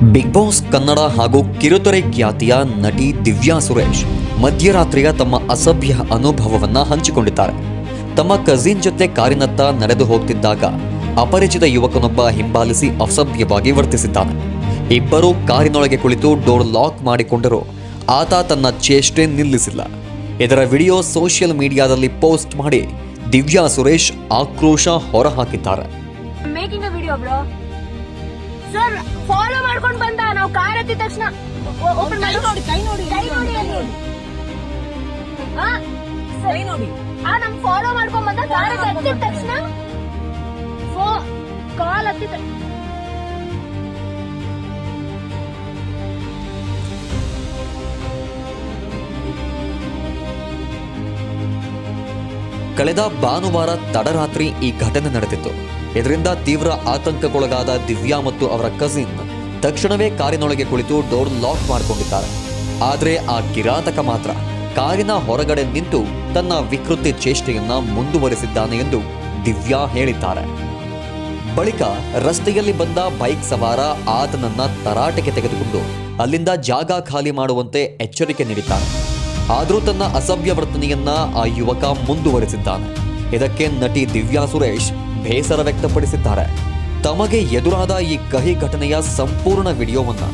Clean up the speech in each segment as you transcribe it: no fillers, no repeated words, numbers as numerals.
Big boss Kannada ಹಾಗೂ ಕಿರುತೆರೆ ಖ್ಯಾತಿಯ ನಟಿ ದಿವ್ಯಾ ಸುರೇಶ್ ಮಧ್ಯರಾತ್ರಿಯ ತಮ್ಮ ಅಸಭ್ಯ ಅನುಭವವನ್ನ ಹಂಚಿಕೊಂಡಿದ್ದಾರೆ. ತಮ್ಮ ಕಜಿನ್ ಜೊತೆ ಕಾರಿನತ್ತ ನಡೆದು ಹೋಗ್ತಿದ್ದಾಗ ಅಪರಿಚಿತ ಯುವಕನೊಬ್ಬ ಹಿಂಬಾಲಿಸಿ ಅಸಭ್ಯವಾಗಿ ವರ್ತಿಸಿದ್ದಾನೆ. ಇಬ್ಬರು ಕಾರಿನೊಳಗೆ ಕುಳಿತು ಡೋರ್ ಲಾಕ್ ಮಾಡಿಕೊಂಡರೂ ಆತ ತನ್ನ ಚೇಷ್ಟೆ ನಿಲ್ಲಿಸಿಲ್ಲ. ಇದರ ವಿಡಿಯೋ ಸೋಷಿಯಲ್ ಮೀಡಿಯಾದಲ್ಲಿ ಪೋಸ್ಟ್ ಮಾಡಿ ದಿವ್ಯಾ ಸುರೇಶ್ ಆಕ್ರೋಶ ಹೊರಹಾಕಿದ್ದಾರೆ. ಸರ್ ಫಾಲೋ ಮಾಡ್ಕೊಂಡು ಬಂದ, ನಾವು ಕಾರ್ ಹತ್ತಿದ ತಕ್ಷಣ ಓಪನ್ ಮಾಡಿ ನೋಡಿ, ಕೈ ನೋಡಿ, ನಮ್ ಫಾಲೋ ಮಾಡ್ಕೊಂಡ್ ಬಂದ, ಕಾರ್ ಹತ್ತಿದ ತಕ್ಷಣ ಕಾಲ್ ಹತ್ತಿದ ಕಳೆದ ಭಾನುವಾರ ತಡರಾತ್ರಿ ಈ ಘಟನೆ ನಡೆದಿತ್ತು. ಇದರಿಂದ ತೀವ್ರ ಆತಂಕಕ್ಕೊಳಗಾದ ದಿವ್ಯಾ ಮತ್ತು ಅವರ ಕಸಿನ್ ತಕ್ಷಣವೇ ಕಾರಿನೊಳಗೆ ಕುಳಿತು ಡೋರ್ ಲಾಕ್ ಮಾಡಿಕೊಂಡಿದ್ದಾರೆ. ಆದರೆ ಆ ಕಿರಾತಕ ಮಾತ್ರ ಕಾರಿನ ಹೊರಗಡೆ ನಿಂತು ತನ್ನ ವಿಕೃತಿ ಚೇಷ್ಟೆಯನ್ನ ಮುಂದುವರೆಸಿದ್ದಾನೆ ಎಂದು ದಿವ್ಯಾ ಹೇಳಿದ್ದಾರೆ. ಬಳಿಕ ರಸ್ತೆಯಲ್ಲಿ ಬಂದ ಬೈಕ್ ಸವಾರ ಆತನನ್ನ ತರಾಟೆಗೆ ತೆಗೆದುಕೊಂಡು ಅಲ್ಲಿಂದ ಜಾಗ ಖಾಲಿ ಮಾಡುವಂತೆ ಎಚ್ಚರಿಕೆ ನೀಡಿದ್ದಾನೆ. ಆದರೂ ತನ್ನ ಅಸಭ್ಯ ವರ್ತನೆಯನ್ನ ಆ ಯುವಕ ಮುಂದುವರೆಸಿದ್ದಾನೆ. ಇದಕ್ಕೆ ನಟಿ ದಿವ್ಯಾ ಸುರೇಶ್ ಬೇಸರ ವ್ಯಕ್ತಪಡಿಸಿದ್ದಾರೆ. ತಮಗೆ ಎದುರಾದ ಈ ಕಹಿ ಘಟನೆಯ ಸಂಪೂರ್ಣ ವಿಡಿಯೋವನ್ನ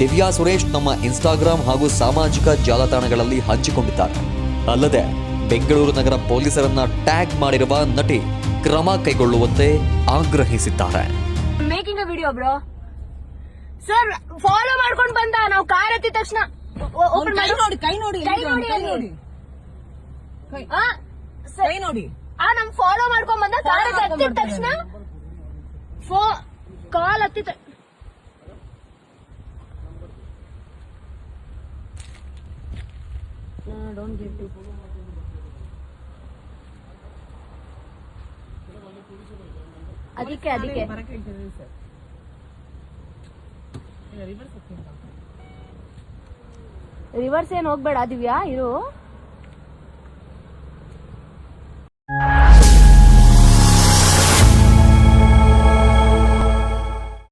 ದಿವ್ಯಾ ಸುರೇಶ್ ನಮ್ಮ ಇನ್ಸ್ಟಾಗ್ರಾಮ್ ಹಾಗೂ ಸಾಮಾಜಿಕ ಜಾಲತಾಣಗಳಲ್ಲಿ ಹಂಚಿಕೊಂಡಿದ್ದಾರೆ. ಅಲ್ಲದೆ ಬೆಂಗಳೂರು ನಗರ ಪೊಲೀಸರನ್ನ ಟ್ಯಾಗ್ ಮಾಡಿರುವ ನಟಿ ಕ್ರಮ ಕೈಗೊಳ್ಳುವಂತೆ ಆಗ್ರಹಿಸಿದ್ದಾರೆ. Making a video bro. Sir follow ಮಾಡ್ಕೊಂಡು ಬಂದ, ನಾವು ಕಾರ್ ಹತ್ತಿದ ತಕ್ಷಣ ಓಪನ್ ಮಾಡಿ ನೋಡಿ, ಕೈ ನೋಡಿ, ನಮ್ ಫಾಲೋ ಮಾಡ್ಕೊಂಡ್ ಬಂದ, ಕಾರ್ ಹತ್ತಿದ ತಕ್ಷಣ ಕಾಲ್ ಹತ್ತಿದ ಅದಕ್ಕೆ ರಿವರ್ಸ್ ಏನ್ ಹೋಗ್ಬೇಡ ದಿವ್ಯಾ, ಇರು.